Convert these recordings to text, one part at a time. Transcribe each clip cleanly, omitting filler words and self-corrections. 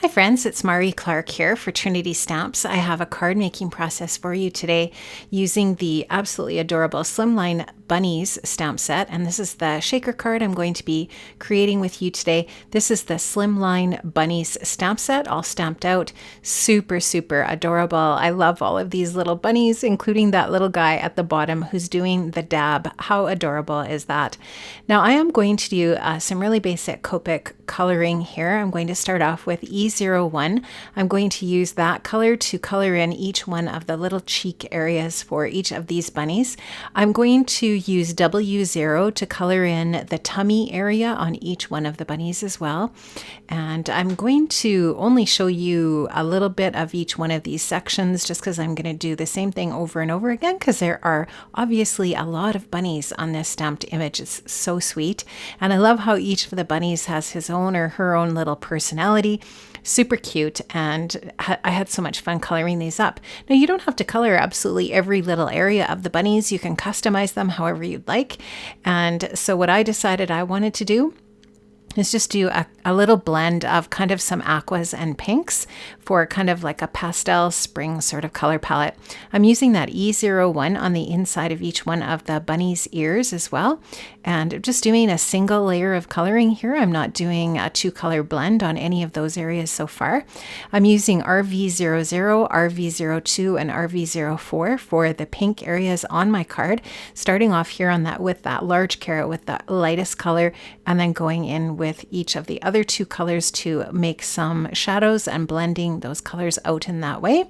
Hi friends, it's Mari Clark here for Trinity Stamps. I have a card making process for you today using the absolutely adorable Slimline Bunnies stamp set, and this is the shaker card I'm going to be creating with you today. This is the Slimline Bunnies stamp set, all stamped out. Super adorable. I love all of these little bunnies, including that little guy at the bottom who's doing the dab. How adorable is that? Now I am going to do some really basic Copic coloring here. I'm going to start off with E01. I'm going to use that color to color in each one of the little cheek areas for each of these bunnies. I'm going to use W0 to color in the tummy area on each one of the bunnies as well. And I'm going to only show you a little bit of each one of these sections just because I'm going to do the same thing over and over again because there are obviously a lot of bunnies on this stamped image. It's so sweet. And I love how each of the bunnies has his own or her own little personality. Super cute, and I had so much fun coloring these up. Now you don't have to color absolutely every little area of the bunnies. You can customize them however you'd like. And so what I decided I wanted to do is just do a little blend of kind of some aquas and pinks for kind of like a pastel spring sort of color palette. I'm using that E01 on the inside of each one of the bunny's ears as well. And just doing a single layer of coloring here. I'm not doing a two color blend on any of those areas so far. I'm using RV00, RV02, and RV04 for the pink areas on my card, starting off here on that with that large carrot with the lightest color, and then going in with each of the other two colors to make some shadows and blending those colors out in that way.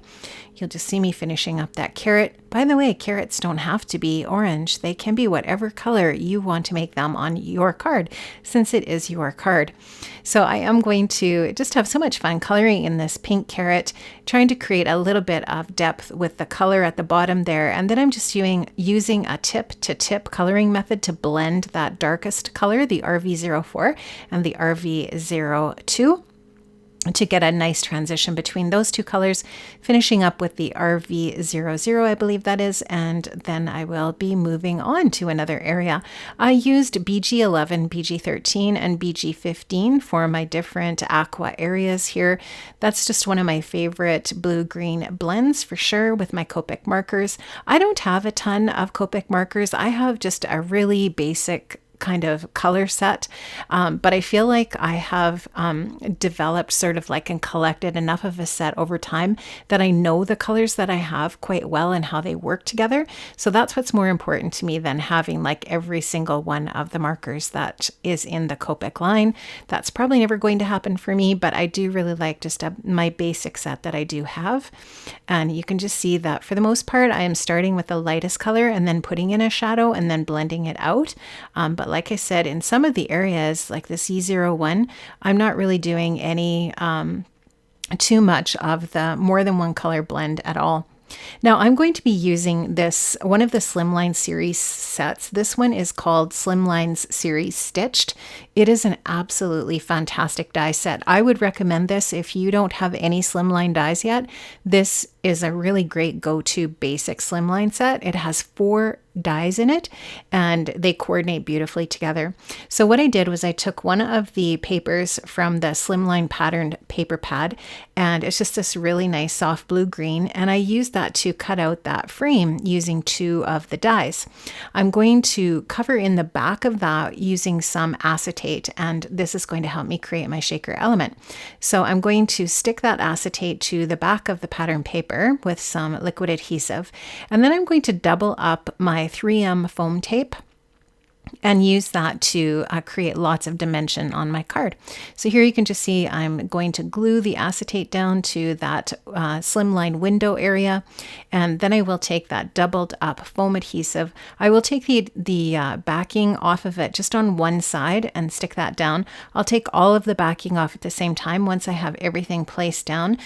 You'll just see me finishing up that carrot. By the way, carrots don't have to be orange. They can be whatever color you want to make them on your card, since it is your card. So I am going to just have so much fun coloring in this pink carrot, trying to create a little bit of depth with the color at the bottom there. And then I'm just using a tip to tip coloring method to blend that darkest color, the RV04 and the RV02, to get a nice transition between those two colors, finishing up with the RV00, I believe that is, and then I will be moving on to another area. I used BG11, BG13, and BG15 for my different aqua areas here. That's just one of my favorite blue-green blends for sure with my Copic markers. I don't have a ton of Copic markers. I have just a really basic kind of color set, but I feel like I have developed sort of like and collected enough of a set over time that I know the colors that I have quite well and how they work together. So that's what's more important to me than having like every single one of the markers that is in the Copic line. That's probably never going to happen for me, but I do really like just my basic set that I do have. And you can just see that for the most part, I am starting with the lightest color and then putting in a shadow and then blending it out. But like I said, in some of the areas like the C01, I'm not really doing any too much of the more than one color blend at all. Now I'm going to be using one of the Slimline series sets. This one is called Slimline's Series Stitched. It is an absolutely fantastic die set. I would recommend this if you don't have any Slimline dies yet. This is a really great go-to basic Slimline set. It has 4 dies in it and they coordinate beautifully together. So what I did was I took one of the papers from the Slimline patterned paper pad, and it's just this really nice soft blue green, and I used that to cut out that frame using 2 of the dies. I'm going to cover in the back of that using some acetate, and this is going to help me create my shaker element. So I'm going to stick that acetate to the back of the pattern paper with some liquid adhesive, and then I'm going to double up my 3M foam tape and use that to create lots of dimension on my card. So here you can just see I'm going to glue the acetate down to that slimline window area, and then I will take that doubled up foam adhesive. I will take the backing off of it just on one side and stick that down. I'll take all of the backing off at the same time once I have everything placed down,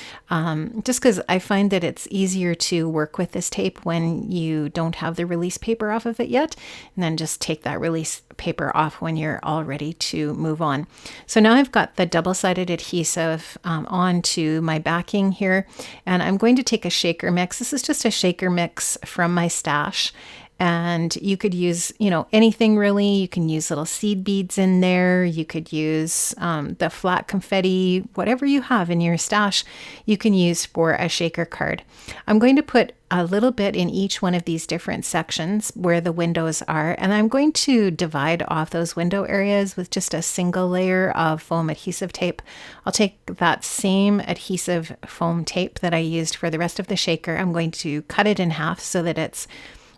just because I find that it's easier to work with this tape when you don't have the release paper off of it yet, and then just take that release paper off when you're all ready to move on. So now I've got the double-sided adhesive onto my backing here, and I'm going to take a shaker mix. This is just a shaker mix from my stash, And you could use, anything really. You can use little seed beads in there. You could use the flat confetti, whatever you have in your stash, you can use for a shaker card. I'm going to put a little bit in each one of these different sections where the windows are, and I'm going to divide off those window areas with just a single layer of foam adhesive tape. I'll take that same adhesive foam tape that I used for the rest of the shaker. I'm going to cut it in half so that it's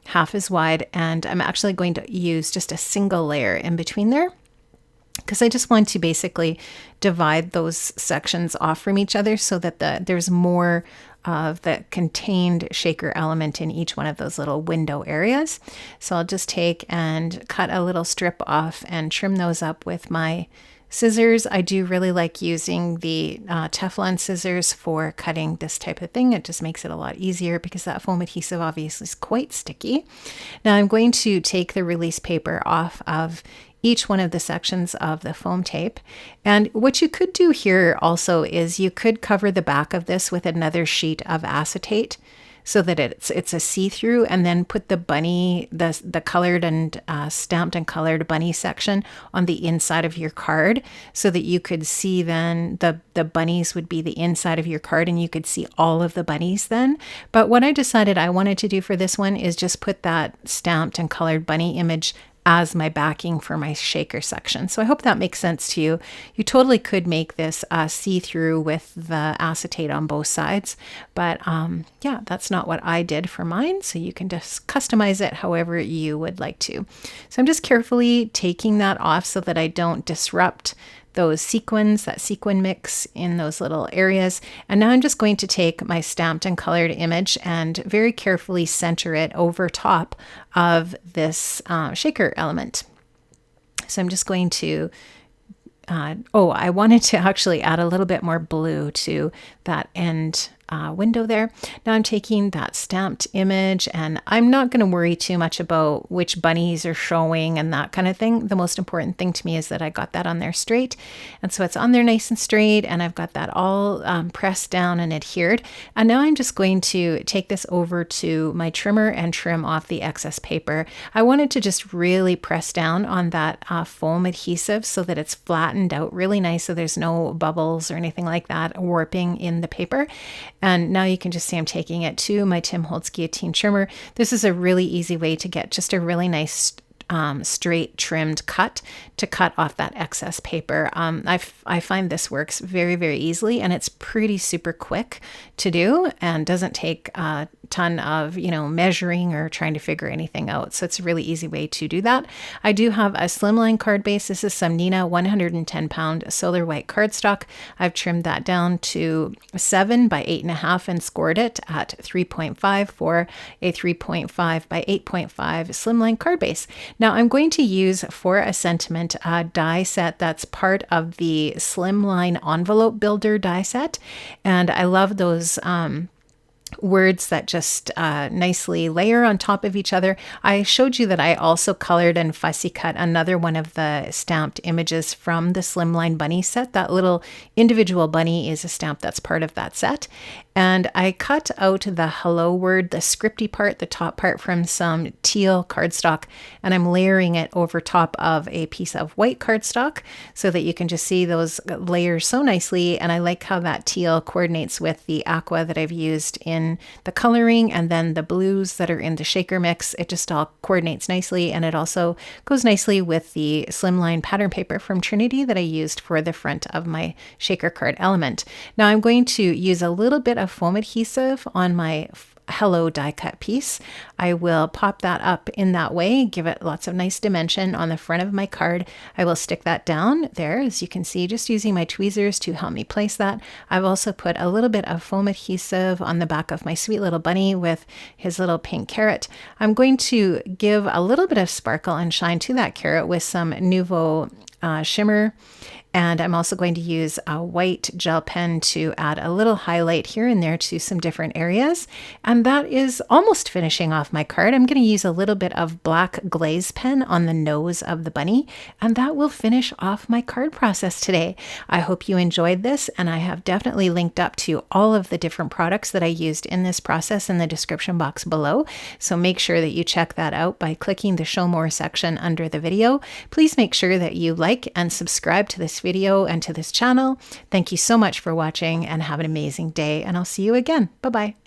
half as wide, and I'm actually going to use just a single layer in between there because I just want to basically divide those sections off from each other so that there's more of the contained shaker element in each one of those little window areas. So I'll just take and cut a little strip off and trim those up with my scissors. I do really like using the Teflon scissors for cutting this type of thing. It just makes it a lot easier because that foam adhesive obviously is quite sticky. Now I'm going to take the release paper off of each one of the sections of the foam tape. And what you could do here also is you could cover the back of this with another sheet of acetate so that it's a see-through, and then put the bunny, the colored and stamped and colored bunny section on the inside of your card so that you could see then the bunnies would be the inside of your card and you could see all of the bunnies then. But what I decided I wanted to do for this one is just put that stamped and colored bunny image as my backing for my shaker section. So I hope that makes sense to you. You totally could make this see-through with the acetate on both sides, but yeah, that's not what I did for mine. So you can just customize it however you would like to. So I'm just carefully taking that off so that I don't disrupt those sequins, that sequin mix in those little areas. And now I'm just going to take my stamped and colored image and very carefully center it over top of this shaker element. So I'm just going to, I wanted to actually add a little bit more blue to that end window there. Now I'm taking that stamped image, and I'm not going to worry too much about which bunnies are showing and that kind of thing. The most important thing to me is that I got that on there straight, and so it's on there nice and straight, and I've got that all pressed down and adhered. And now I'm just going to take this over to my trimmer and trim off the excess paper. I wanted to just really press down on that foam adhesive so that it's flattened out really nice, so there's no bubbles or anything like that warping in the paper. And now you can just see I'm taking it to my Tim Holtz guillotine trimmer. This is a really easy way to get just a really nice straight trimmed cut to cut off that excess paper. I find this works very, very easily, and it's pretty super quick to do and doesn't take a ton of, measuring or trying to figure anything out. So it's a really easy way to do that. I do have a Slimline card base. This is some Nina 110 pound solar white cardstock. I've trimmed that down to 7 by 8.5 and scored it at 3.5 for a 3.5 by 8.5 Slimline card base. Now I'm going to use for a sentiment a die set that's part of the Slimline envelope builder die set. And I love those words that just nicely layer on top of each other. I showed you that I also colored and fussy cut another one of the stamped images from the Slimline Bunny set. That little individual bunny is a stamp that's part of that set. And I cut out the hello word, the scripty part, the top part, from some teal cardstock, and I'm layering it over top of a piece of white cardstock so that you can just see those layers so nicely. And I like how that teal coordinates with the aqua that I've used in the coloring, and then the blues that are in the shaker mix. It just all coordinates nicely, and it also goes nicely with the Slimline pattern paper from Trinity that I used for the front of my shaker card element. Now I'm going to use a little bit of foam adhesive on my hello die cut piece. I will pop that up in that way, give it lots of nice dimension on the front of my card. I will stick that down there, as you can see, just using my tweezers to help me place that. I've also put a little bit of foam adhesive on the back of my sweet little bunny with his little pink carrot. I'm going to give a little bit of sparkle and shine to that carrot with some Nouveau shimmer. And I'm also going to use a white gel pen to add a little highlight here and there to some different areas. And that is almost finishing off my card. I'm going to use a little bit of black glaze pen on the nose of the bunny, and that will finish off my card process today. I hope you enjoyed this, and I have definitely linked up to all of the different products that I used in this process in the description box below. So make sure that you check that out by clicking the Show More section under the video. Please make sure that you like and subscribe to this video and to this channel. Thank you so much for watching, and have an amazing day, and I'll see you again. Bye-bye.